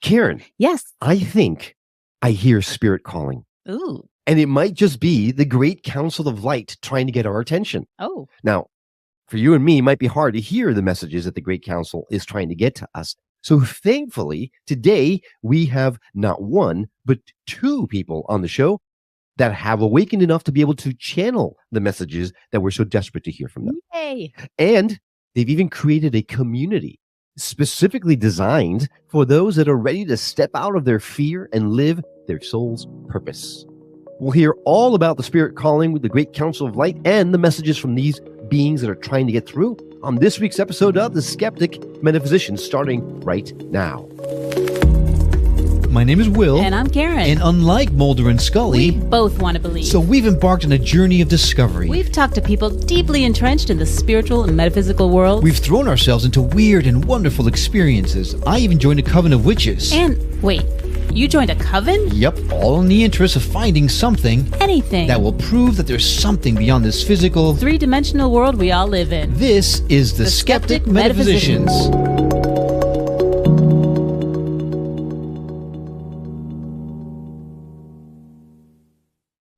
Karen. Yes. I think I hear spirit calling. Ooh. And it might just be the great council of light trying to get our attention. Oh. Now, for you and me, it might be hard to hear the messages that the great council is trying to get to us. So thankfully, today we have not one, but two people on the show that have awakened enough to be able to channel the messages that we're so desperate to hear from them. Yay. And they've even created a community specifically designed for those that are ready to step out of their fear and live their soul's purpose. We'll hear all about the spirit calling with the Great Council of Light and the messages from these beings that are trying to get through on this week's episode of The Skeptic, Metaphysicians, starting right now. My name is Will. And I'm Karen. And unlike Mulder and Scully, we both want to believe. So we've embarked on a journey of discovery. We've talked to people deeply entrenched in the spiritual and metaphysical world. We've thrown ourselves into weird and wonderful experiences. I even joined a coven of witches. And wait, you joined a coven? Yep, all in the interest of finding something. Anything. That will prove that there's something beyond this physical, three-dimensional world we all live in. This is the Skeptic Metaphysicians.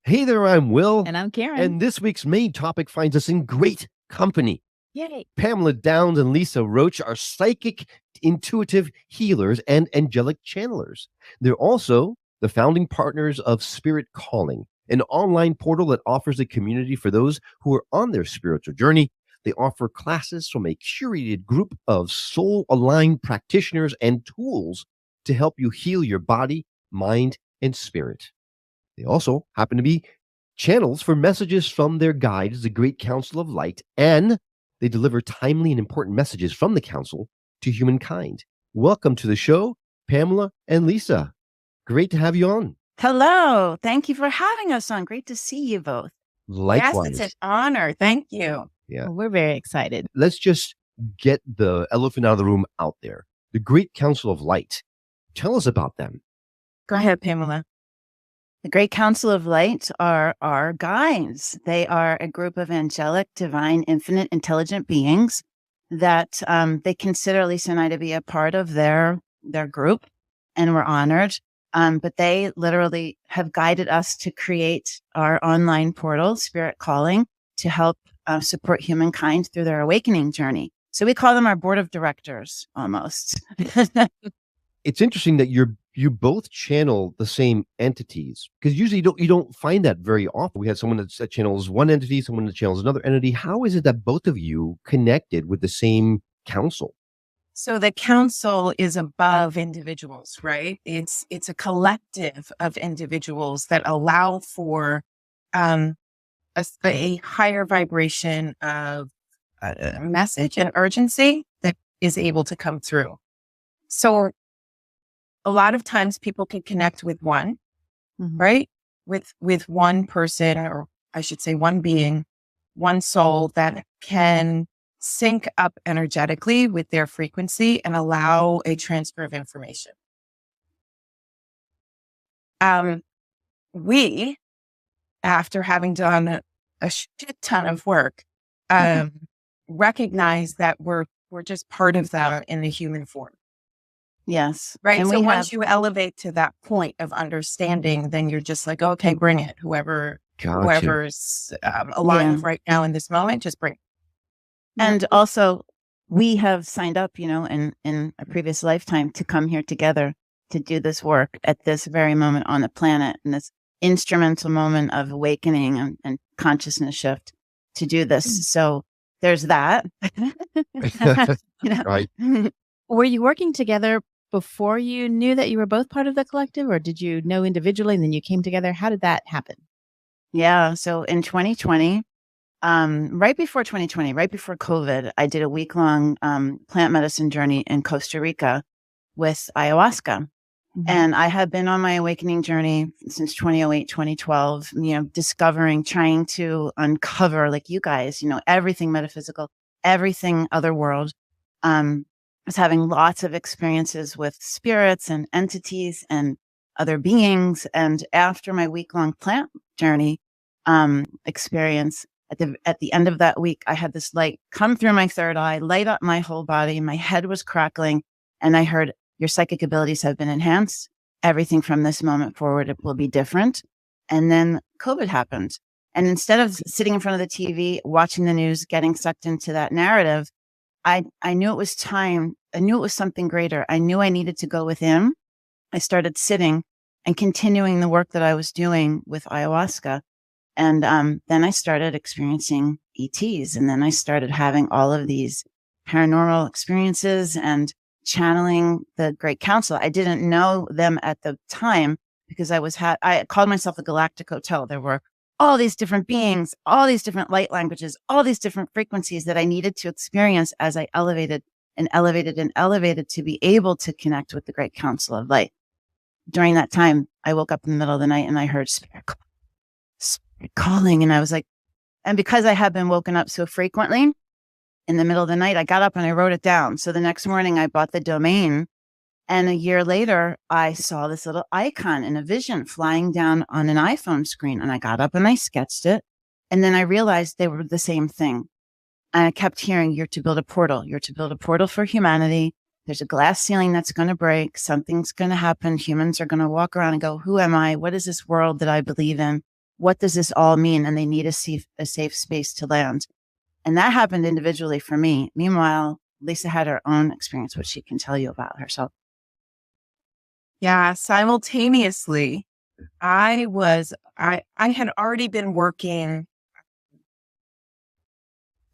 Hey there, I'm Will. And I'm Karen. And this week's main topic finds us in great company. Yay. Pamela Downes and Lisa Roche are psychic, intuitive healers and angelic channelers. They're also the founding partners of Spirit Calling, an online portal that offers a community for those who are on their spiritual journey. They offer classes from a curated group of soul-aligned practitioners and tools to help you heal your body, mind, and spirit. They also happen to be channels for messages from their guides, the Great Council of Light, and they deliver timely and important messages from the council to humankind. Welcome to the show, Pamela and Lisa. Great to have you on. Hello. Thank you for having us on. Great to see you both. Likewise. Yes, it's an honor. Thank you. Yeah. Well, we're very excited. Let's just get the elephant out of the room out there. The Great Council of Light. Tell us about them. Go ahead, Pamela. The Great Council of Light are our guides. They are a group of angelic, divine, infinite, intelligent beings that they consider Lisa and I to be a part of their group, and we're honored. But they literally have guided us to create our online portal, Spirit Calling, to help support humankind through their awakening journey. So we call them our board of directors, almost. It's interesting that you both channel the same entities, because usually you don't find that very often. We had someone that channels one entity, someone that channels another entity. How is it that both of you connected with the same council? So the council is above individuals, right? It's a collective of individuals that allow for a higher vibration of a message and urgency that is able to come through. So a lot of times people can connect with one, right? With one person, or I should say one being, one soul that can sync up energetically with their frequency and allow a transfer of information. We, after having done a shit ton of work, recognize that we're just part of them in the human form. Yes. Right. And so once you elevate to that point of understanding, then you're just like, okay, bring it. Whoever's alive right now in this moment, just bring it. And also, we have signed up, in a previous lifetime to come here together to do this work at this very moment on the planet, in this instrumental moment of awakening and consciousness shift to do this. So there's that. Right. Were you working together before you knew that you were both part of the collective, or did you know individually and then you came together? How did that happen? Yeah. So in 2020, right before COVID, I did a week-long plant medicine journey in Costa Rica with ayahuasca. And I had been on my awakening journey since 2008, 2012, discovering, trying to uncover, like you guys, everything metaphysical, everything otherworld. I was having lots of experiences with spirits and entities and other beings. And after my week-long plant journey experience, at the end of that week, I had this light come through my third eye, light up my whole body. My head was crackling, and I heard Your psychic abilities have been enhanced. Everything from this moment forward will be different. And then COVID happened. And instead of sitting in front of the TV, watching the news, getting sucked into that narrative, I knew it was time. I knew it was something greater. I knew I needed to go within. I started sitting and continuing the work that I was doing with ayahuasca. And then I started experiencing ETs. And then I started having all of these paranormal experiences and channeling the Great Council. I didn't know them at the time because I called myself the Galactic Hotel. There were all these different beings, all these different light languages, all these different frequencies that I needed to experience as I elevated and elevated and elevated to be able to connect with the Great Council of Light. During that time, I woke up in the middle of the night and I heard spirit calling. And I was like, and because I had been woken up so frequently in the middle of the night, I got up and I wrote it down. So the next morning I bought the domain. And a year later, I saw this little icon in a vision flying down on an iPhone screen. And I got up and I sketched it. And then I realized they were the same thing. And I kept hearing, you're to build a portal. You're to build a portal for humanity. There's a glass ceiling that's going to break. Something's going to happen. Humans are going to walk around and go, who am I? What is this world that I believe in? What does this all mean? And they need a safe space to land. And that happened individually for me. Meanwhile, Lisa had her own experience, which she can tell you about herself. Yeah, simultaneously, I had already been working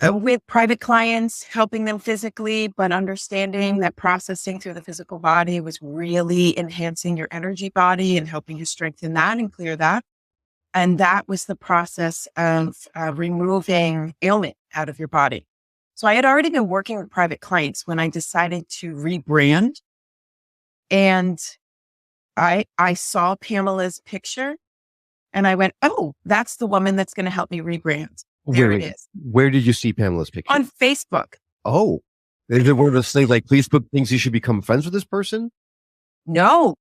with private clients, helping them physically, but understanding that processing through the physical body was really enhancing your energy body and helping you strengthen that and clear that. And that was the process of removing ailment out of your body. So I had already been working with private clients when I decided to rebrand. And I saw Pamela's picture and I went, oh, that's the woman that's going to help me rebrand. There it is. Where did you see Pamela's picture? On Facebook. Oh, is it one of those things like Facebook thinks you should become friends with this person? No,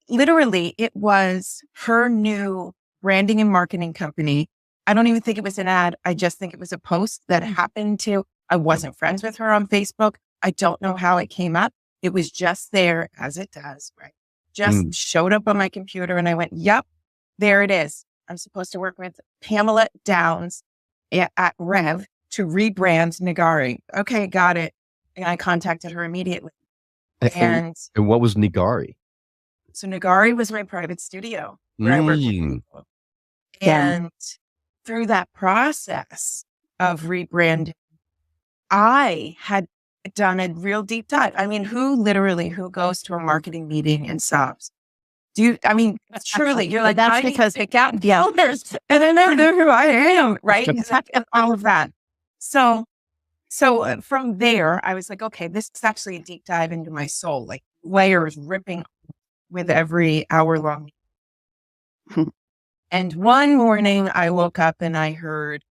literally, it was her new branding and marketing company. I don't even think it was an ad. I just think it was a post that happened to, I wasn't friends with her on Facebook. I don't know how it came up. It was just there as it does, right? Just showed up on my computer and I went, yep, there it is. I'm supposed to work with Pamela Downes at Rev to rebrand Nagari. Okay, got it. And I contacted her immediately. And what was Nagari? So Nagari was my private studio where I worked with people. And through that process of rebranding, I had done a real deep dive. I mean, who goes to a marketing meeting and sobs? Surely you're like, that's because pick out the owners and I never know who I am, right? And all of that. So from there, I was like, okay, this is actually a deep dive into my soul, like layers ripping with every hour long. And one morning I woke up and I heard,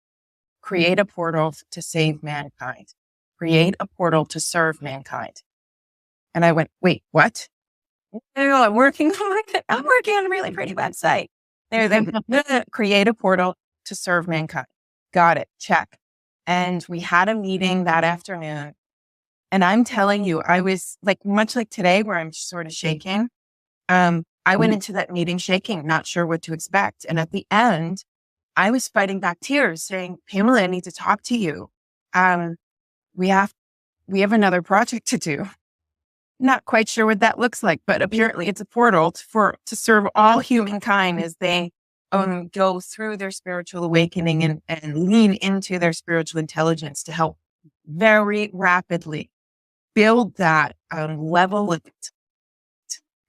create a portal to save mankind, create a portal to serve mankind. And I went, wait, what? No, I'm working on a really pretty website. Create a portal to serve mankind. Got it. Check. And we had a meeting that afternoon. And I'm telling you, I was like, much like today where I'm sort of shaking. I went into that meeting shaking, not sure what to expect. And at the end, I was fighting back tears saying, Pamela, I need to talk to you. We have another project to do. Not quite sure what that looks like, but apparently it's a portal to serve all humankind as they go through their spiritual awakening and lean into their spiritual intelligence to help very rapidly build that level of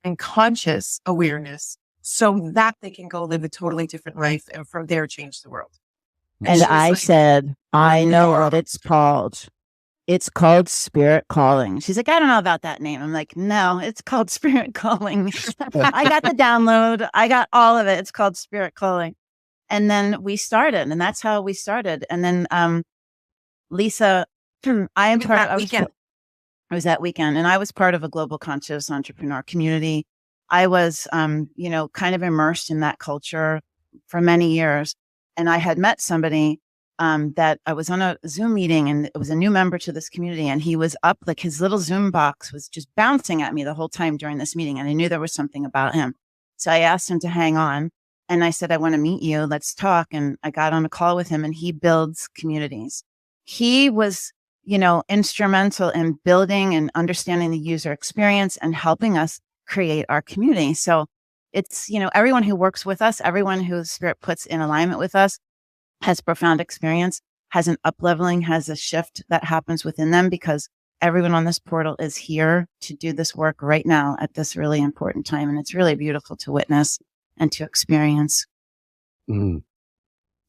and conscious awareness so that they can go live a totally different life and from there change the world. And I said, I know what it's called. It's called Spirit Calling. She's like, I don't know about that name. I'm like, no, it's called Spirit Calling. I got the download. I got all of it. It's called Spirit Calling. And then we started, and that's how we started. And then Lisa, I am part of weekend. I was that weekend, and I was part of a global conscious entrepreneur community. I was, kind of immersed in that culture for many years. And I had met somebody that I was on a Zoom meeting, and it was a new member to this community, and he was up, like his little Zoom box was just bouncing at me the whole time during this meeting. And I knew there was something about him. So I asked him to hang on, and I said, I want to meet you. Let's talk. And I got on a call with him, and he builds communities. He was, instrumental in building and understanding the user experience and helping us create our community. So it's, everyone who works with us, everyone who Spirit puts in alignment with us has profound experience, has an up-leveling, has a shift that happens within them, because everyone on this portal is here to do this work right now at this really important time. And it's really beautiful to witness and to experience. Mm.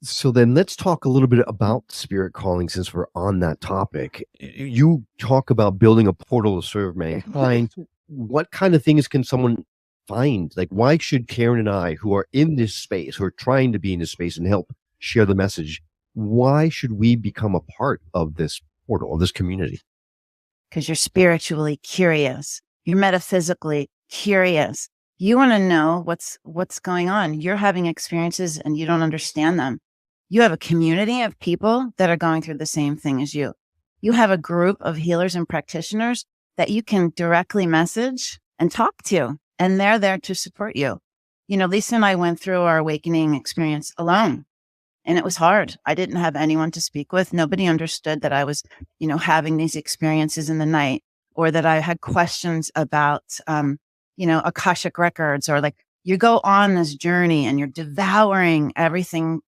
So then let's talk a little bit about spirit calling, since we're on that topic. You talk about building a portal to serve mankind. What kind of things can someone find? Like, why should Karen and I, who are in this space, who are trying to be in this space and help share the message, why should we become a part of this portal, of this community? Because you're spiritually curious. You're metaphysically curious. You want to know what's going on. You're having experiences and you don't understand them. You have a community of people that are going through the same thing as you. You have a group of healers and practitioners that you can directly message and talk to, and they're there to support you. Lisa and I went through our awakening experience alone, and it was hard. I didn't have anyone to speak with. Nobody understood that I was, having these experiences in the night, or that I had questions about, Akashic records, or like, you go on this journey and you're devouring everything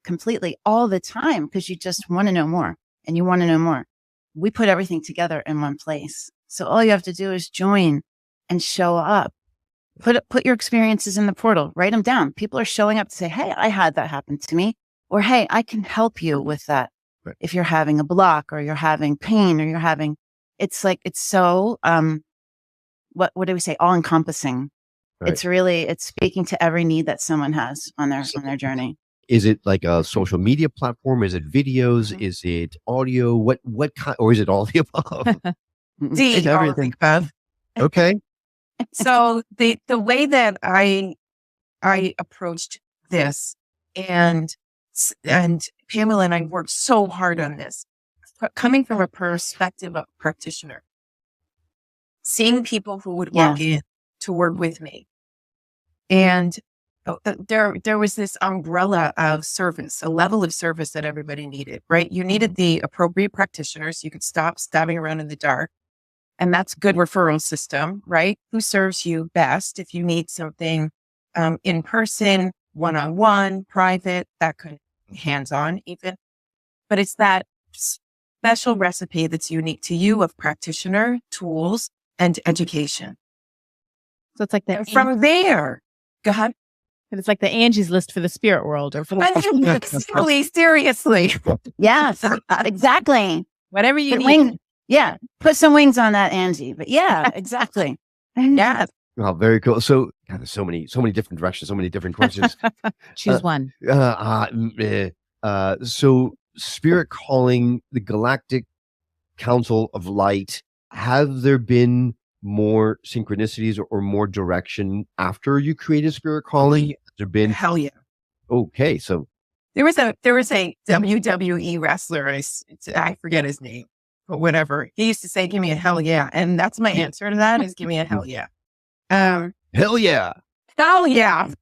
completely all the time, because you just want to know more and you want to know more. We put everything together in one place. So all you have to do is join and show up. Put your experiences in the portal, write them down. People are showing up to say, hey, I had that happen to me, or hey, I can help you with that. Right. If you're having a block, or you're having pain, or you're having, it's so, what do we say? All encompassing. Right. It's speaking to every need that someone has on their journey. Is it like a social media platform? Is it videos? Mm-hmm. Is it audio? What kind, or is it all the above? It's everything above. Okay. So the way that I approached this, and Pamela and I worked so hard on this, coming from a perspective of practitioner, seeing people who would walk in to work with me, and there was this umbrella of service, a level of service that everybody needed, right? You needed the appropriate practitioners. You could stop stabbing around in the dark. And that's good referral system, right? Who serves you best if you need something in person, one-on-one, private, that could hands-on even. But it's that special recipe that's unique to you of practitioner, tools, and education. So it's like that. From there, go ahead. It's like the Angie's List for the spirit world, or for the seriously. Yes, exactly. Whatever you need. Yeah. Put some wings on that, Angie. But yeah, exactly. Yeah. Oh, very cool. So God, there's so many different directions, so many different questions. Choose one. So spirit calling, the Galactic Council of Light, have there been more synchronicities or more direction after you created spirit calling? Has there been? Hell yeah. Okay. So there was a WWE wrestler. I forget his name. But whatever. He used to say, give me a hell yeah. And that's my answer to that, is give me a hell yeah. Hell yeah. Hell yeah.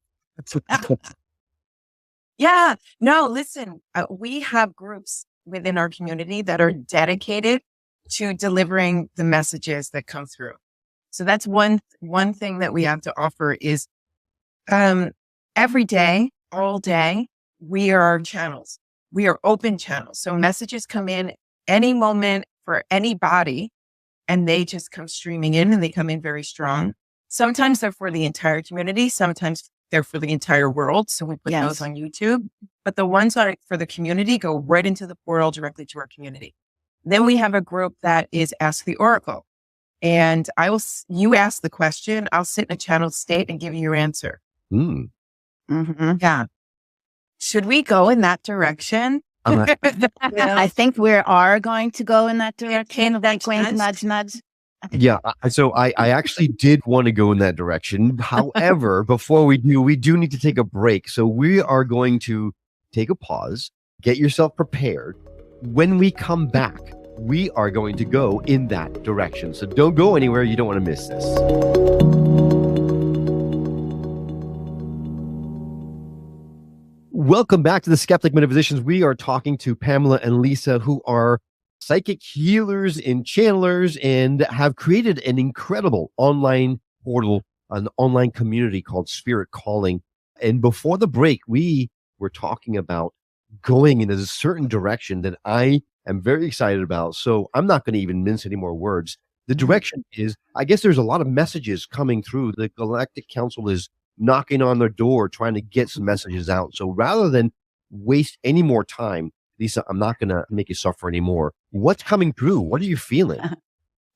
Yeah. No, listen, we have groups within our community that are dedicated to delivering the messages that come through. So that's one thing that we have to offer is every day, all day, we are channels. We are open channels. So messages come in any moment, for anybody, and they just come streaming in, and they come in very strong. Sometimes they're for the entire community. Sometimes they're for the entire world. So we put those on YouTube, but the ones that are for the community go right into the portal directly to our community. Then we have a group that is Ask the Oracle, and you ask the question, I'll sit in a channel state and give you your answer. Mm. Mm-hmm. Yeah. Should we go in that direction? I think we are going to go in that direction. Nudge. Yeah. So I actually did want to go in that direction. However, before we do need to take a break. So we are going to take a pause, Get yourself prepared. When we come back, we are going to go in that direction. So don't go anywhere. You don't want to miss this. Welcome back to the Skeptic Metaphysicians. We are talking to Pamela and Lisa, who are psychic healers and channelers and have created an incredible online portal, an online community called Spirit Calling. And before the break, we were talking about going in a certain direction that I am very excited about. So I'm not going to even mince any more words. The direction is, I guess there's a lot of messages coming through. The Galactic Council is knocking on their door, trying to get some messages out. So rather than waste any more time, Lisa, I'm not going to make you suffer anymore. What's coming through? What are you feeling?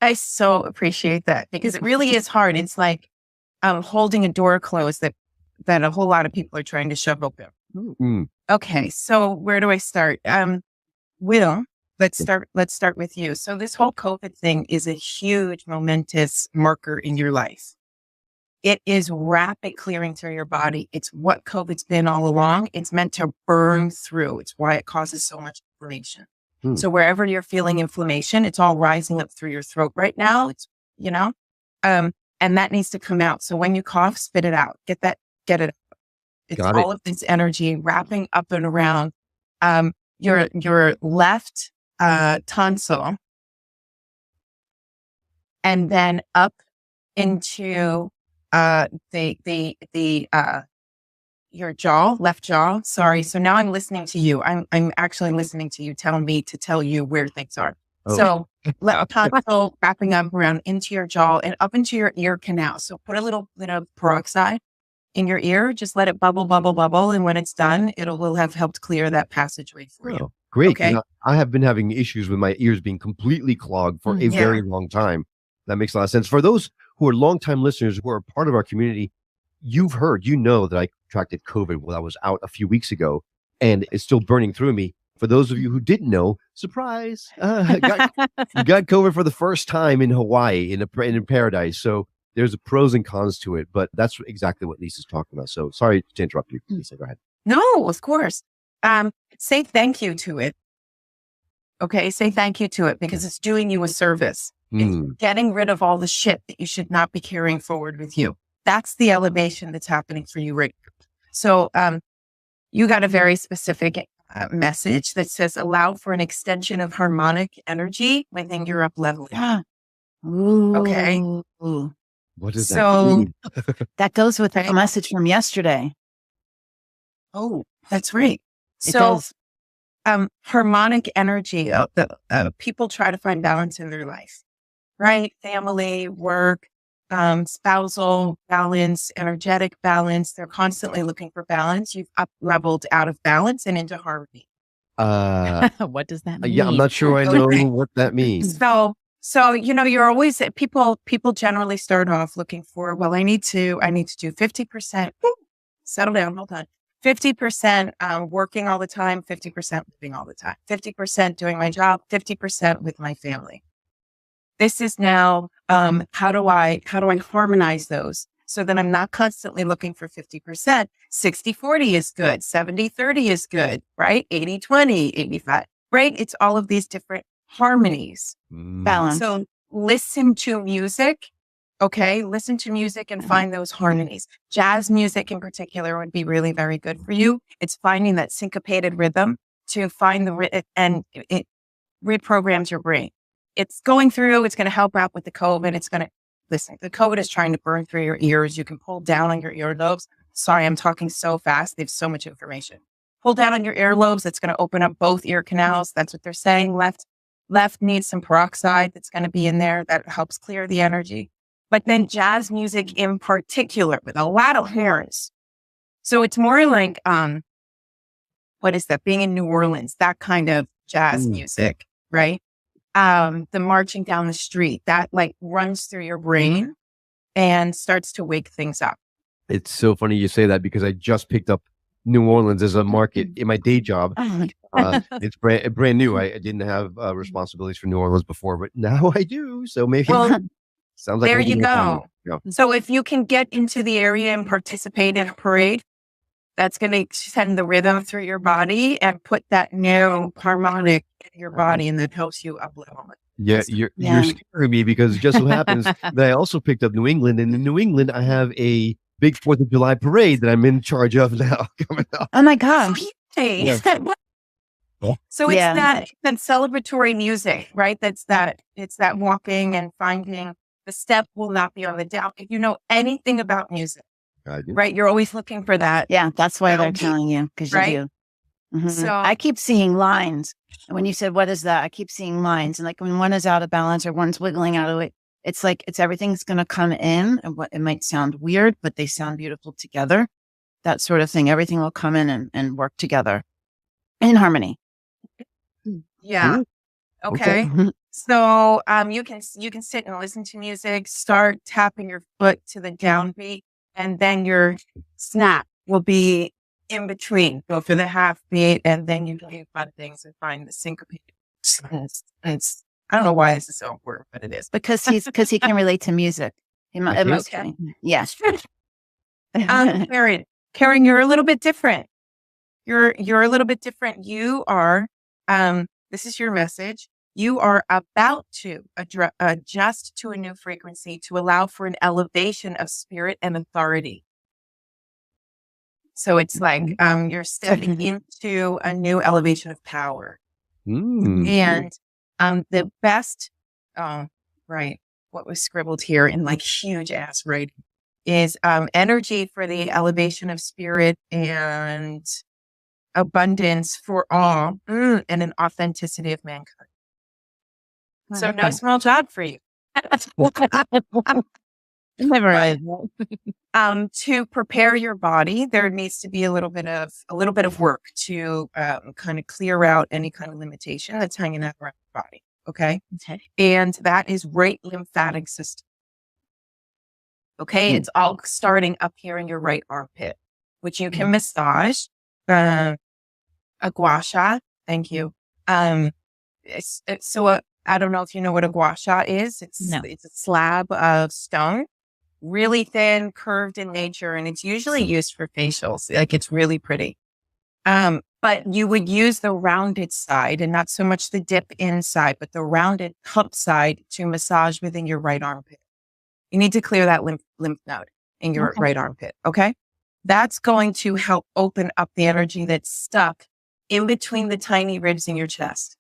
I so appreciate that because it really is hard. It's like holding a door closed that a whole lot of people are trying to shove open. Okay, so where do I start? Will, let's start with you. So this whole COVID thing is a huge momentous marker in your life. It is rapid clearing through your body. It's what COVID's been all along. It's meant to burn through. It's why it causes so much inflammation. So wherever you're feeling inflammation, it's all rising up through your throat right now. It's, and that needs to come out. So when you cough, spit it out. Get it out. It's all of this energy wrapping up and around your left tonsil and then up into your jaw, left jaw. Sorry. So now I'm listening to you. I'm actually listening to you tell me to tell you where things are. Oh. So left tonsil wrapping up around into your jaw and up into your ear canal. So put a little bit of peroxide in your ear. Just let it bubble, bubble, bubble. And when it's done, will have helped clear that passageway for you. Great. Okay. I have been having issues with my ears being completely clogged for a very long time. That makes a lot of sense. For those who are longtime listeners who are part of our community, you know that I contracted COVID while I was out a few weeks ago, and it's still burning through me. For those of you who didn't know, surprise, got COVID for the first time in Hawaii, in paradise. So there's pros and cons to it, but that's exactly what Lisa's talking about. So sorry to interrupt you, Lisa. Go ahead. No, of course. Say thank you to it. Okay, say thank you to it because it's doing you a service. It's getting rid of all the shit that you should not be carrying forward with you. That's the elevation that's happening for you right now. So you got a very specific message that says allow for an extension of harmonic energy within your up leveling. Okay. What does that mean? That goes with a message from yesterday. Oh, that's right. So harmonic energy, people try to find balance in their life, right? Family, work, spousal balance, energetic balance. They're constantly looking for balance. You've up-leveled out of balance and into harmony. What does that mean? Yeah, I'm not sure I know what that means. So, you're always, people generally start off looking for, well, I need to do 50%. Settle down, hold on. 50% working all the time, 50% living all the time, 50% doing my job, 50% with my family. This is now, how do I harmonize those so that I'm not constantly looking for 50%? 60-40 is good. 70-30 is good, right? 80-20, 85, right? It's all of these different harmonies. Balance. So listen to music. Okay. Listen to music and find those harmonies. Jazz music in particular would be really very good for you. It's finding that syncopated rhythm to find and it reprograms your brain. It's going through, it's going to help out with the COVID. The COVID is trying to burn through your ears. You can pull down on your earlobes. Sorry, I'm talking so fast. They have so much information. Pull down on your earlobes. It's going to open up both ear canals. That's what they're saying. Left needs some peroxide that's going to be in there that helps clear the energy. But then jazz music in particular with a lot of horns. So it's more like, what is that? Being in New Orleans, that kind of jazz music, right? The marching down the street that like runs through your brain and starts to wake things up. It's so funny you say that because I just picked up New Orleans as a market in my day job. It's brand new. I didn't have responsibilities for New Orleans before, but now I do. So maybe sounds like there you go. So if you can get into the area and participate in a parade, that's going to send the rhythm through your body and put that new harmonic in your body, and that helps you up level. Yeah, you're scaring me, because it just so happens that I also picked up New England, and in New England I have a big 4th of July parade that I'm in charge of now coming up. Oh my gosh. Yeah. So it's that celebratory music, right? It's that walking and finding the step will not be on the down. If you know anything about music, right? You're always looking for that. Yeah, that's why they're telling you, because you do. Mm-hmm. So I keep seeing lines. And when you said, what is that? I keep seeing lines. And like when one is out of balance or one's wiggling out of it, it's like everything's going to come in. And it might sound weird, but they sound beautiful together. That sort of thing. Everything will come in and work together in harmony. Yeah. Okay. So you can sit and listen to music, start tapping your foot to the downbeat, and then your snap will be in between. Go for the half beat, and then you do fun things and find the syncopated. It's I don't know why this is so important, but it is because he can relate to music. Okay. Yes. Karen, you're a little bit different. You're a little bit different. You are. This is your message. You are about to adjust to a new frequency to allow for an elevation of spirit and authority. So it's like you're stepping into a new elevation of power. And the best, right, what was scribbled here in like huge ass writing is energy for the elevation of spirit and abundance for all and an authenticity of mankind. So no small job for you. Never right. To prepare your body, there needs to be a little bit of work to kind of clear out any kind of limitation that's hanging out around the body. Okay. And that is right lymphatic system. Okay. It's all starting up here in your right armpit, which you can massage. A gua sha. Thank you. So I don't know if you know what a gua sha is. It's a slab of stone, really thin, curved in nature, and it's usually used for facials. Like it's really pretty. But you would use the rounded side and not so much the dip inside, but the rounded hump side to massage within your right armpit. You need to clear that lymph node in your right armpit. Okay. That's going to help open up the energy that's stuck in between the tiny ribs in your chest.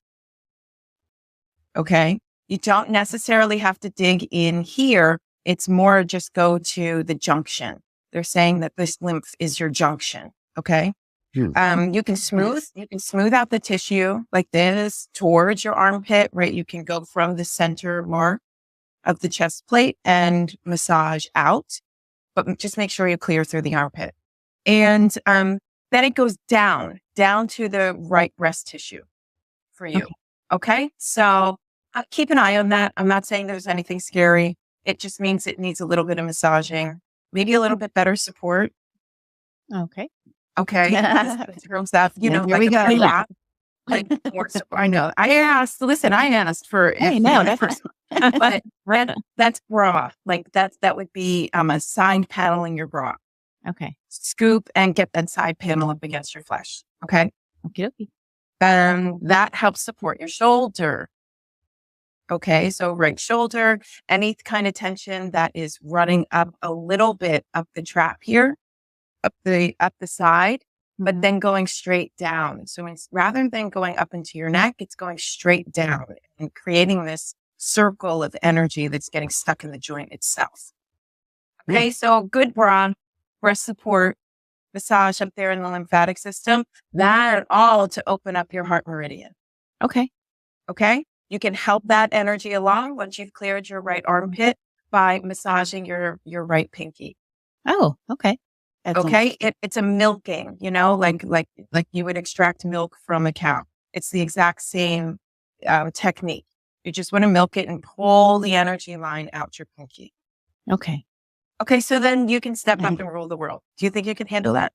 Okay. You don't necessarily have to dig in here. It's more just go to the junction. They're saying that this lymph is your junction. Okay. You can smooth out the tissue like this towards your armpit, right? You can go from the center mark of the chest plate and massage out, but just make sure you clear through the armpit. And then it goes down to the right breast tissue for you. Okay. So keep an eye on that. I'm not saying there's anything scary. It just means it needs a little bit of massaging, maybe a little bit better support. Okay. Girl stuff, you know, here we go. Like more support. I know. I asked for but that's bra. Like that would be a side panel in your bra. Okay. Scoop and get that side panel up against your flesh. Okay. Okay. That helps support your shoulder. Okay. So right shoulder, any kind of tension that is running up a little bit up the trap here, up the side, but then going straight down. So rather than going up into your neck, it's going straight down and creating this circle of energy that's getting stuck in the joint itself. Okay. So good breast support, massage up there in the lymphatic system, that all to open up your heart meridian. Okay. You can help that energy along once you've cleared your right armpit by massaging your right pinky. Oh, okay. Okay. It's a milking, you know, like you would extract milk from a cow. It's the exact same technique. You just want to milk it and pull the energy line out your pinky. Okay. Okay. So then you can step up and rule the world. Do you think you can handle that?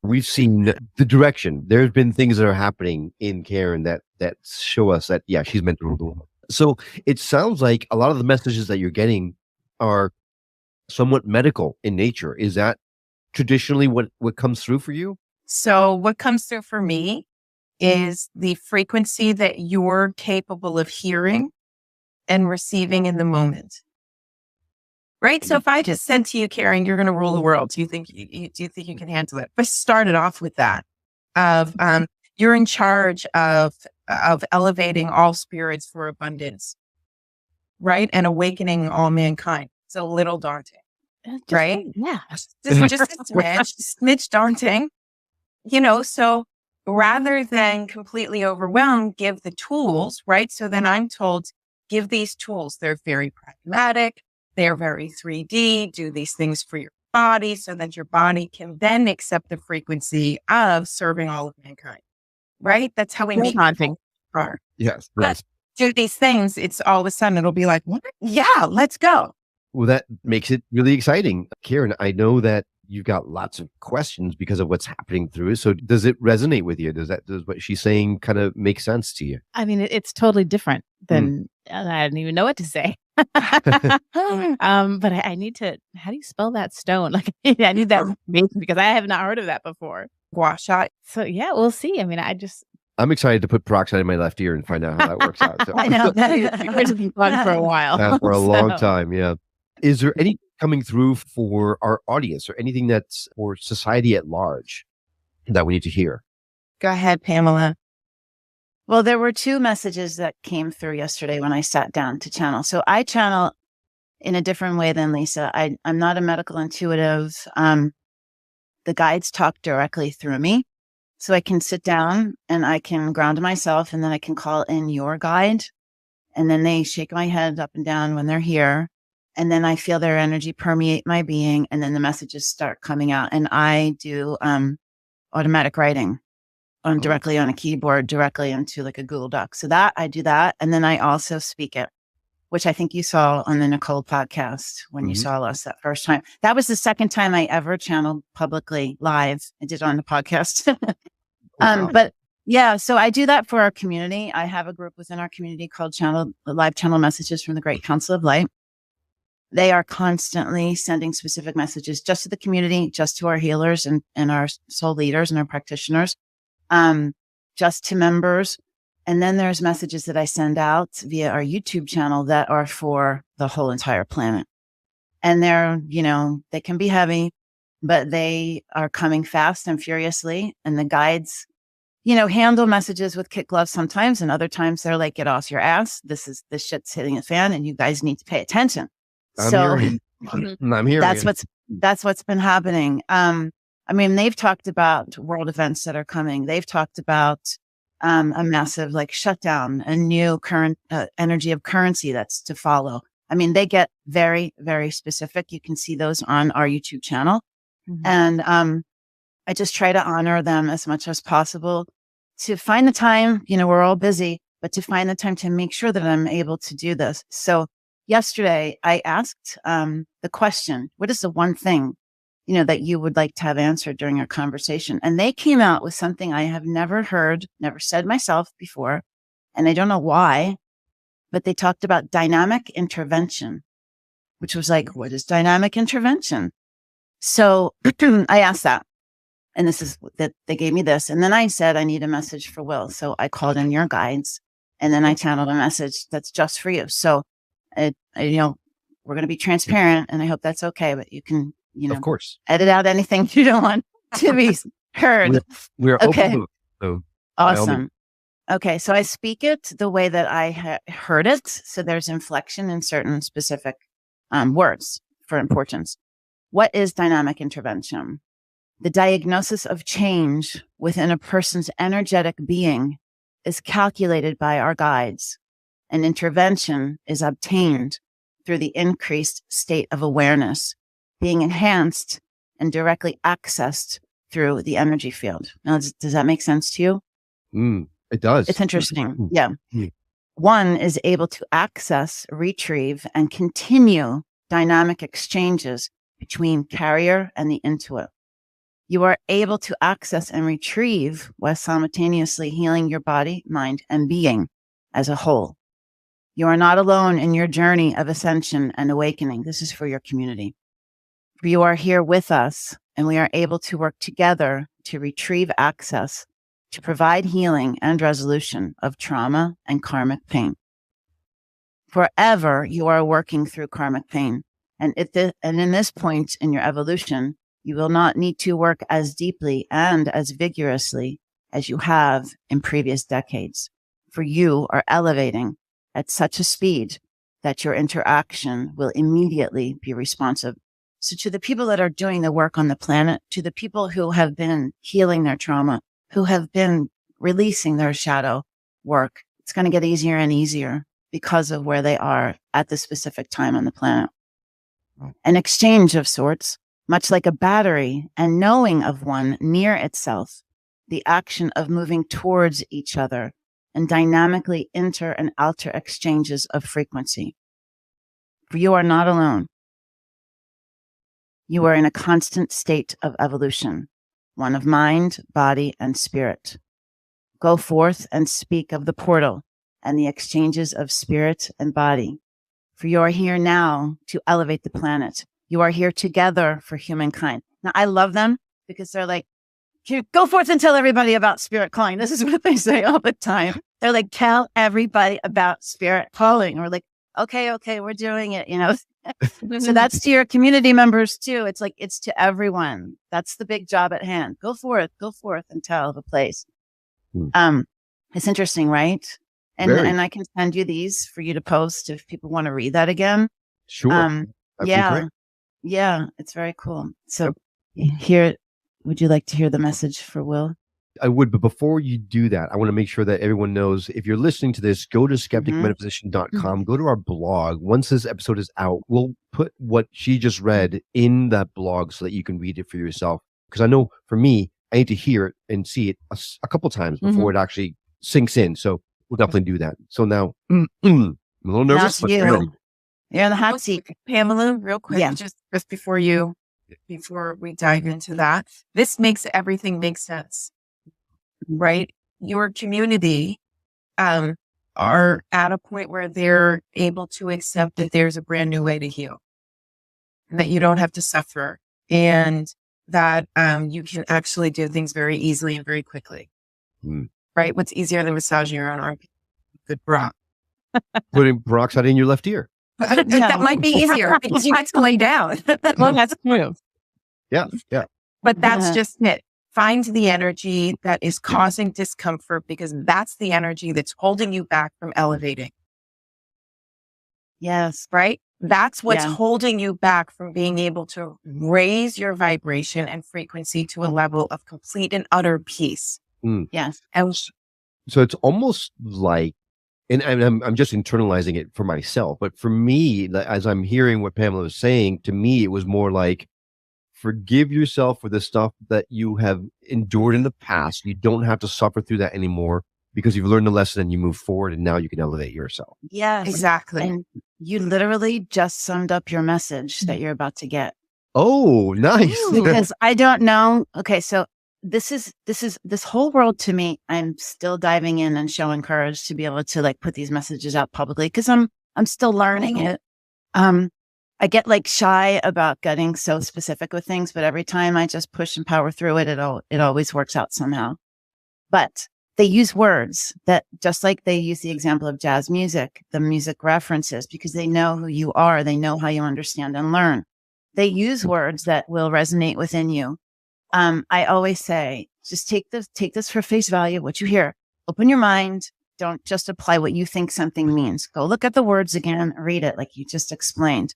We've seen the direction. There's been things that are happening in Karen that show us that, yeah, she's meant to rule the world. So it sounds like a lot of the messages that you're getting are somewhat medical in nature. Is that traditionally what comes through for you? So what comes through for me is the frequency that you're capable of hearing and receiving in the moment. Right. So if I just said to you, Karen, you're going to rule the world, do you think you can handle it? If I started off with that of, you're in charge of elevating all spirits for abundance, right? And awakening all mankind. It's a little daunting, right? Yeah. Just a smidge daunting, so rather than completely overwhelmed, give the tools, right? So then I'm told, give these tools. They're very pragmatic. They're very 3D. Do these things for your body so that your body can then accept the frequency of serving all of mankind, right? That's how we make Haunting. are. Yes. But do these things, it's all of a sudden it'll be like, what? Yeah, let's go. Well, that makes it really exciting. Karen, I know that you've got lots of questions because of what's happening through it. So does it resonate with you? Does what she's saying kind of make sense to you? I mean, it's totally different than I don't even know what to say. But I need to. How do you spell that stone? Like, I need that information because I have not heard of that before. Gua sha. So yeah, we'll see. I mean, I'm excited to put peroxide in my left ear and find out how that works out. So. I know that's been fun for a while. For a long time, yeah. Is there any coming through for our audience or anything that's for society at large that we need to hear? Go ahead, Pamela. Well, there were 2 messages that came through yesterday when I sat down to channel. So I channel in a different way than Lisa. I'm not a medical intuitive. The guides talk directly through me. So I can sit down and I can ground myself, and then I can call in your guide. And then they shake my head up and down when they're here. And then I feel their energy permeate my being. And then the messages start coming out. And I do automatic writing directly on a keyboard, directly into like a Google Doc. So that I do that. And then I also speak it, which I think you saw on the Nicole podcast when you saw us that first time. That was the second time I ever channeled publicly live. I did it on the podcast. Wow. But yeah, so I do that for our community. I have a group within our community called Live Channel Messages from the Great Council of Light. They are constantly sending specific messages just to the community, just to our healers and our soul leaders and our practitioners, just to members. And then there's messages that I send out via our YouTube channel that are for the whole entire planet. And they're, they can be heavy, but they are coming fast and furiously. And the guides, handle messages with kid gloves sometimes. And other times they're like, get off your ass. This shit's hitting the fan and you guys need to pay attention. I'm hearing. That's what's been happening. I mean, they've talked about world events that are coming. They've talked about a massive shutdown, a new current energy of currency that's to follow. I mean, they get very, very specific. You can see those on our YouTube channel. And I just try to honor them as much as possible to find the time. We're all busy, but to find the time to make sure that I'm able to do this. So yesterday I asked the question, what is the one thing that you would like to have answered during our conversation? And they came out with something I have never heard, never said myself before. And I don't know why, but they talked about dynamic intervention, which was like, what is dynamic intervention? So I asked that, and this is that they gave me this. And then I said, I need a message for Will. So I called in your guides, and then I channeled a message that's just for you. So, we're going to be transparent, and I hope that's okay, but you can, of course, edit out anything you don't want to be heard. We're okay. Open. So awesome. Okay. So I speak it the way that I heard it. So there's inflection in certain specific words for importance. What is dynamic intervention? The diagnosis of change within a person's energetic being is calculated by our guides, and intervention is obtained through the increased state of awareness, being enhanced and directly accessed through the energy field. Now, does that make sense to you? It does. It's interesting. Yeah. One is able to access, retrieve, and continue dynamic exchanges between carrier and the intuit. You are able to access and retrieve while simultaneously healing your body, mind, and being as a whole. You are not alone in your journey of ascension and awakening. This is for your community, You are here with us, and we are able to work together to retrieve access to provide healing and resolution of trauma and karmic pain. Forever, you are working through karmic pain. And in this point in your evolution, you will not need to work as deeply and as vigorously as you have in previous decades. For you are elevating at such a speed that your interaction will immediately be responsive. So to the people that are doing the work on the planet, to the people who have been healing their trauma, who have been releasing their shadow work, it's going to get easier and easier because of where they are at the specific time on the planet. An exchange of sorts, much like a battery and knowing of one near itself, the action of moving towards each other and dynamically inter and alter exchanges of frequency. For you are not alone. You are in a constant state of evolution, one of mind, body, and spirit. Go forth and speak of the portal and the exchanges of spirit and body. For you are here now to elevate the planet. You are here together for humankind. Now, I love them because they're like, here, go forth and tell everybody about spirit calling. This is what they say all the time. They're like, tell everybody about spirit calling. Or like, okay, we're doing it, you know. So that's to your community members too. It's like, it's to everyone. That's the big job at hand. Go forth and tell the place. It's interesting, right? And I can send you these for you to post if people want to read that again. Sure. Yeah, it's very cool. So here, would you like to hear the message for Will? I would, but before you do that, I want to make sure that everyone knows, if you're listening to this, go to skepticmetaphysician.com, go to our blog. Once this episode is out, we'll put what she just read in that blog so that you can read it for yourself. Because I know for me, I need to hear it and see it a couple times before it actually sinks in. So we'll definitely do that. So now, I'm a little nervous, but you. I'm ready. You're in the hot seat. Pamela, real quick, just before we dive into that, this makes everything make sense, right? Your community are at a point where they're able to accept that there's a brand new way to heal, and that you don't have to suffer, and that you can actually do things very easily and very quickly. Right? What's easier than massaging your own armpit? Good bra. Putting peroxide in your left ear. That might be easier because you have to lay down. Well, that's true. Yeah. But that's just it. Find the energy that is causing discomfort, because that's the energy that's holding you back from elevating. Yes. Right? That's what's holding you back from being able to raise your vibration and frequency to a level of complete and utter peace. Yes. And so it's almost like, and I'm just internalizing it for myself, but for me, as I'm hearing what Pamela was saying, to me, it was more like, forgive yourself for the stuff that you have endured in the past. You don't have to suffer through that anymore, because you've learned the lesson and you move forward, and now you can elevate yourself. Yes, exactly. And you literally just summed up your message that you're about to get. Oh, nice. Because I don't know. Okay, so this whole world to me, I'm still diving in and showing courage to be able to like put these messages out publicly, because I'm still learning it. I get like shy about getting so specific with things, but every time I just push and power through it, it always works out somehow. But they use words that, just like they use the example of jazz music, the music references, because they know who you are. They know how you understand and learn. They use words that will resonate within you. I always say, just take this for face value, what you hear. Open your mind. Don't just apply what you think something means. Go look at the words again, read it like you just explained.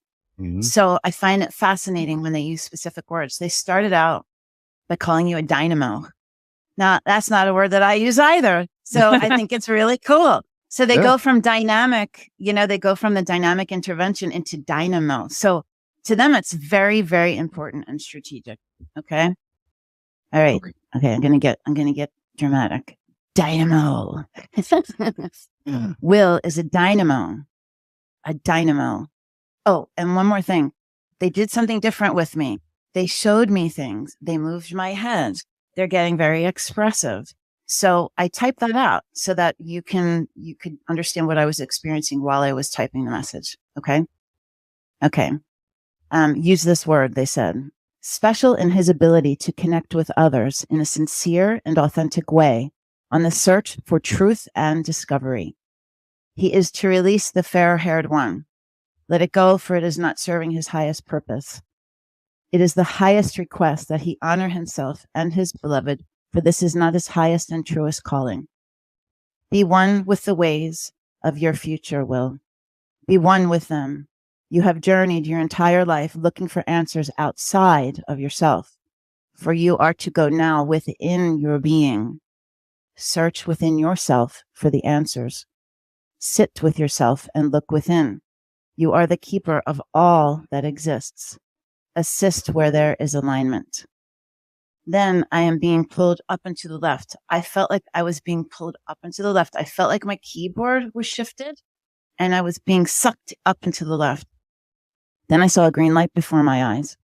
So I find it fascinating when they use specific words. They started out by calling you a dynamo. Now, that's not a word that I use either. So I think it's really cool. So they go from dynamic, they go from the dynamic intervention into dynamo. So to them, it's very, very important and strategic. Okay. All right. Okay. I'm going to get dramatic. Dynamo. Will is a dynamo. A dynamo. Oh, and one more thing. They did something different with me. They showed me things. They moved my head. They're getting very expressive. So I typed that out so that you could understand what I was experiencing while I was typing the message. Okay. use this word, they said, special in his ability to connect with others in a sincere and authentic way on the search for truth and discovery. He is to release the fair-haired one. Let it go, for it is not serving his highest purpose. It is the highest request that he honor himself and his beloved, for this is not his highest and truest calling. Be one with the ways of your future, Will. Be one with them. You have journeyed your entire life looking for answers outside of yourself, for you are to go now within your being. Search within yourself for the answers. Sit with yourself and look within. You are the keeper of all that exists. Assist where there is alignment. Then I am being pulled up and to the left. I felt like I was being pulled up and to the left. I felt like my keyboard was shifted and I was being sucked up and to the left. Then I saw a green light before my eyes.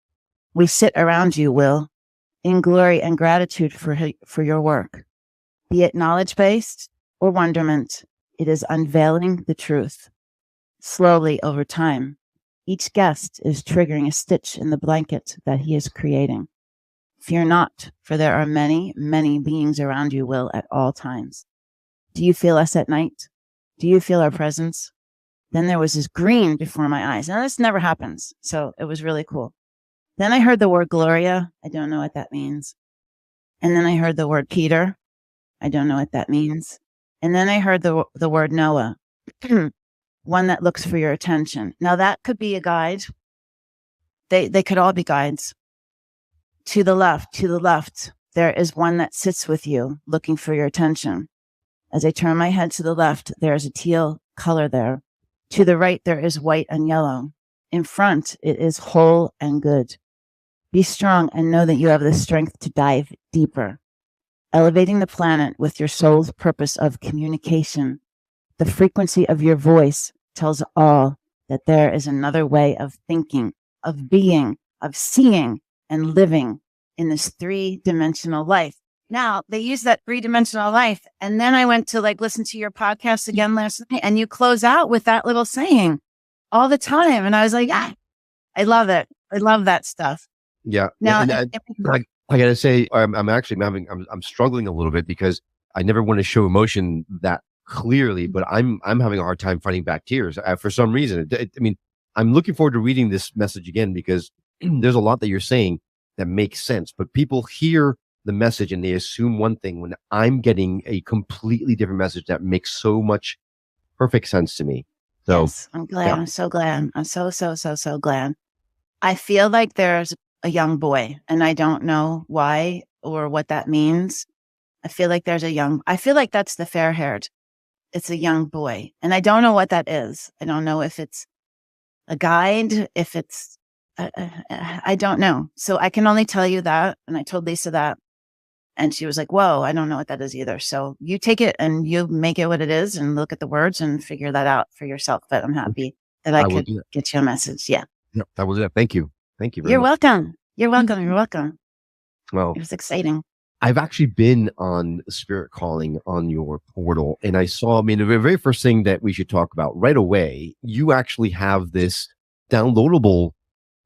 We sit around you, Will, in glory and gratitude for your work. Be it knowledge-based or wonderment, it is unveiling the truth. Slowly over time, each guest is triggering a stitch in the blanket that he is creating. Fear not, for there are many, many beings around you, Will, at all times. Do you feel us at night? Do you feel our presence? Then there was this green before my eyes. Now, this never happens, so it was really cool. Then I heard the word Gloria. I don't know what that means. And then I heard the word Peter. I don't know what that means. And then I heard the word Noah, one that looks for your attention. Now, that could be a guide. They could all be guides. To the left, there is one that sits with you, looking for your attention. As I turn my head to the left, there is a teal color there. To the right, there is white and yellow. In front, it is whole and good. Be strong and know that you have the strength to dive deeper. Elevating the planet with your soul's purpose of communication. The frequency of your voice tells all that there is another way of thinking, of being, of seeing, and living in this three-dimensional life. Now, they use that three-dimensional life. And then I went to listen to your podcast again last night, and you close out with that little saying all the time. And I was like, I love it. I love that stuff. Yeah. Now, I gotta say, I'm struggling a little bit because I never want to show emotion that clearly, but I'm having a hard time fighting back tears for some reason. I'm looking forward to reading this message again because there's a lot that you're saying that makes sense, but people hear the message and they assume one thing when I'm getting a completely different message that makes so much perfect sense to me. So yes, I'm glad. Yeah. I'm so glad. I'm so glad. I feel like there's a young boy and I don't know why or what that means. I feel like that's the fair-haired. It's a young boy and I don't know what that is. I don't know if it's a guide, if it's I don't know. So I can only tell you that. And I told Lisa that. And she was like, whoa, I don't know what that is either. So you take it and you make it what it is and look at the words and figure that out for yourself. But I'm happy that I could get you a message. Yeah. Yeah, that was it. Thank you. Thank you very You're much. welcome. You're welcome. You're welcome. Well, It was exciting. I've actually been on Spirit Calling on your portal and I saw, the very first thing that we should talk about right away, you actually have this downloadable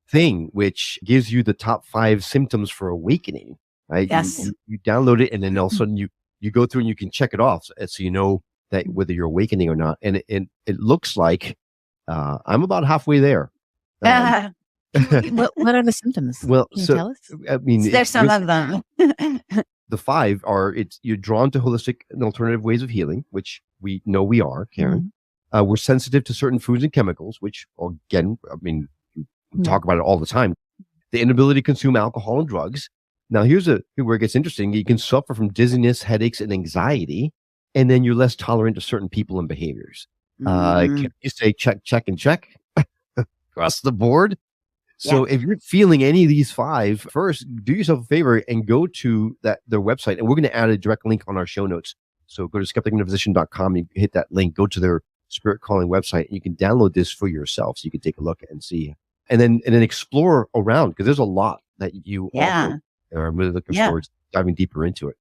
thing, which gives you the top 5 symptoms for awakening, right? Yes. You download it and then all of a sudden you go through and you can check it off. So you know that whether you're awakening or not. And it looks like I'm about halfway there. What are the symptoms? Well, Can you so tell us? There's some of them. The 5 are you're drawn to holistic and alternative ways of healing, which we know we are, Karen. Mm-hmm. We're sensitive to certain foods and chemicals, which again, we talk about it all the time. The inability to consume alcohol and drugs. Now, here's where it gets interesting. You can suffer from dizziness, headaches, and anxiety, and then you're less tolerant to certain people and behaviors. Can you say check, and check across the board? So if you're feeling any of these 5, first, do yourself a favor and go to their website. And we're going to add a direct link on our show notes. So go to skepticmetaphysician.com. You hit that link, go to their Spirit Calling website, and you can download this for yourself. So you can take a look and see. And then explore around because there's a lot that you offer. And I'm really looking forward to diving deeper into it.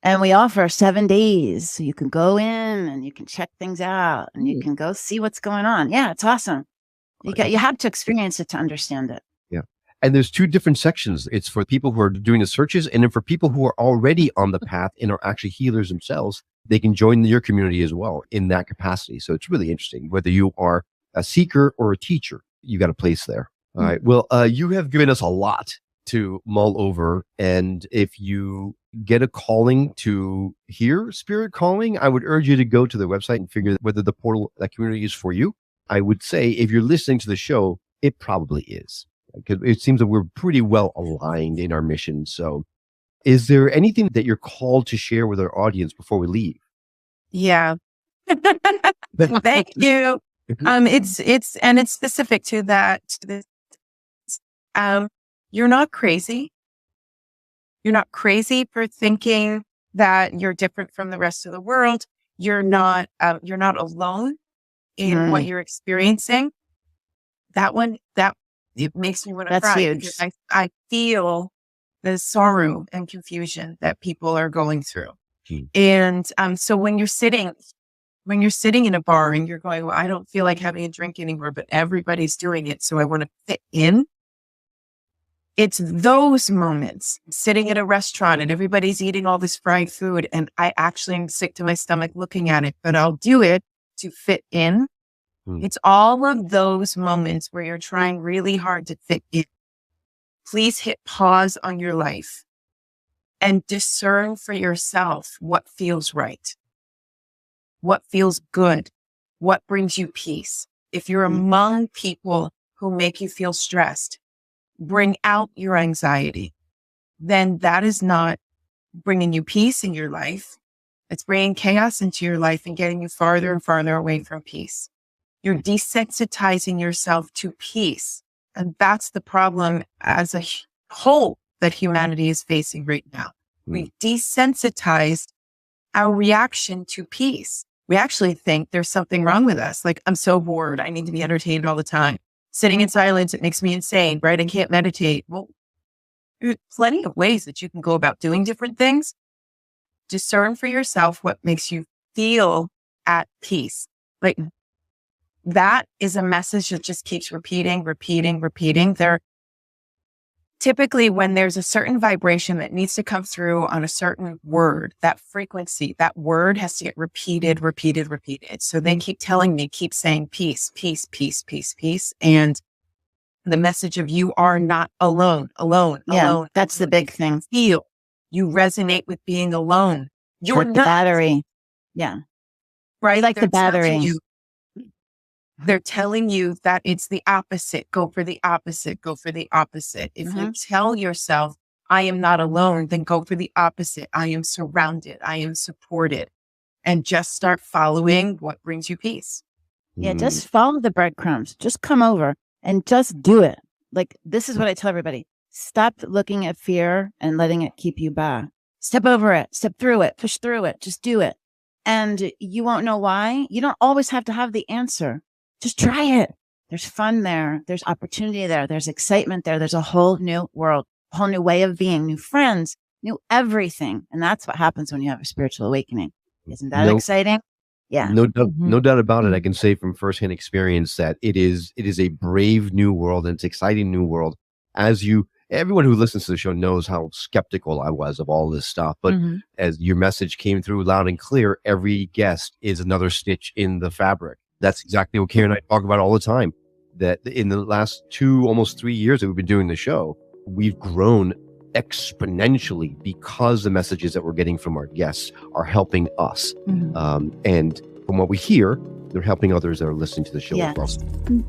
And we offer 7 days. So you can go in and you can check things out and you can go see what's going on. Yeah, it's awesome. You have to experience it to understand it. And there's two different sections. It's for people who are doing the searches, and then for people who are already on the path and are actually healers themselves, they can join your community as well in that capacity. So it's really interesting. Whether you are a seeker or a teacher, you got a place there. All right. Well, you have given us a lot to mull over. And if you get a calling to hear spirit calling, I would urge you to go to the website and figure out whether the portal, that community is for you. I would say if you're listening to the show, it probably is, because it seems that we're pretty well aligned in our mission. So is there anything that you're called to share with our audience before we leave? Yeah. Thank you. It's specific to that. You're not crazy. You're not crazy for thinking that you're different from the rest of the world. You're not alone in what you're experiencing. It makes me want to That's cry. huge. Because I feel the sorrow and confusion that people are going through. And so when you're sitting in a bar and you're going, well, I don't feel like having a drink anymore, but everybody's doing it, so I want to fit in. It's those moments, sitting at a restaurant and everybody's eating all this fried food, and I actually am sick to my stomach looking at it, but I'll do it to fit in. It's all of those moments where you're trying really hard to fit in. Please hit pause on your life and discern for yourself what feels right, what feels good, what brings you peace. If you're among people who make you feel stressed, bring out your anxiety, then that is not bringing you peace in your life. It's bringing chaos into your life and getting you farther and farther away from peace. You're desensitizing yourself to peace. And that's the problem as a whole that humanity is facing right now. We've desensitized our reaction to peace. We actually think there's something wrong with us. Like, I'm so bored. I need to be entertained all the time. Sitting in silence, it makes me insane, right? I can't meditate. Well, there's plenty of ways that you can go about doing different things. Discern for yourself what makes you feel at peace. Like, that is a message that just keeps repeating. Typically, when there's a certain vibration that needs to come through on a certain word, that frequency, that word has to get repeated. So they keep telling me, keep saying peace. And the message of you are not alone. That's the big thing. Feel you resonate with being alone. You're Like the not, battery. Yeah. right? Like the They're telling battery. you- They're telling you that it's the opposite. Go for the opposite. If you tell yourself, I am not alone, then go for the opposite. I am surrounded. I am supported. And just start following what brings you peace. Yeah, just follow the breadcrumbs. Just come over and just do it. Like, this is what I tell everybody. Stop looking at fear and letting it keep you back. Step over it, step through it, push through it, just do it. And you won't know why. You don't always have to have the answer. Just try it. There's fun there. There's opportunity there. There's excitement there. There's a whole new world, a whole new way of being, new friends, new everything. And that's what happens when you have a spiritual awakening. Isn't that exciting? Yeah. No doubt about it. I can say from firsthand experience that it is a brave new world, and it's an exciting new world. Everyone who listens to the show knows how skeptical I was of all this stuff. But as your message came through loud and clear, every guest is another stitch in the fabric. That's exactly what Karen and I talk about all the time. That in the last almost 3 years that we've been doing the show, we've grown exponentially because the messages that we're getting from our guests are helping us. And from what we hear, they're helping others that are listening to the show as well.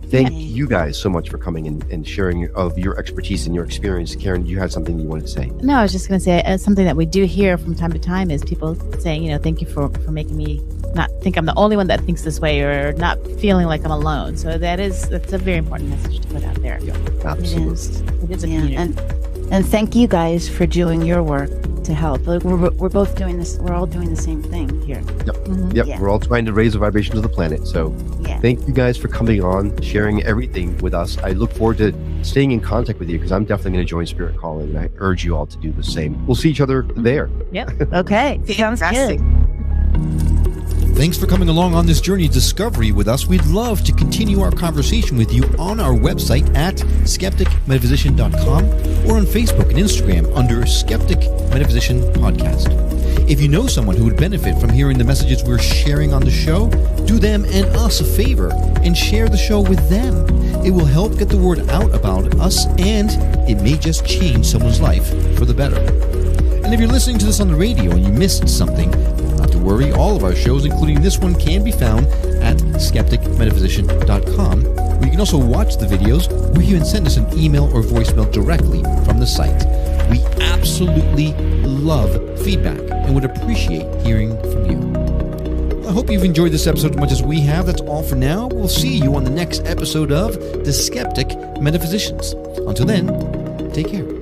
Thank you guys so much for coming and sharing of your expertise and your experience. Karen, you had something you wanted to say? No, I was just going to say something that we do hear from time to time is people saying, thank you for making me not think I'm the only one that thinks this way, or not feeling like I'm alone. So that's a very important message to put out there. Yeah, absolutely. It is a community. And thank you guys for doing your work to help. Like, we're both doing this. We're all doing the same thing here. Yep. We're all trying to raise the vibrations of the planet. So thank you guys for coming on, sharing everything with us. I look forward to staying in contact with you, because I'm definitely going to join Spirit Calling, and I urge you all to do the same. We'll see each other there. Yep. Okay. Sounds good. Thanks for coming along on this journey of discovery with us. We'd love to continue our conversation with you on our website at skepticmetaphysician.com or on Facebook and Instagram under Skeptic Metaphysician Podcast. If you know someone who would benefit from hearing the messages we're sharing on the show, do them and us a favor and share the show with them. It will help get the word out about us, and it may just change someone's life for the better. And if you're listening to this on the radio and you missed something, not to worry, all of our shows, including this one, can be found at skepticmetaphysician.com, where you can also watch the videos, or you can send us an email or voicemail directly from the site. We absolutely love feedback and would appreciate hearing from you. I hope you've enjoyed this episode as much as we have. That's all for now. We'll see you on the next episode of The Skeptic Metaphysicians. Until then, take care.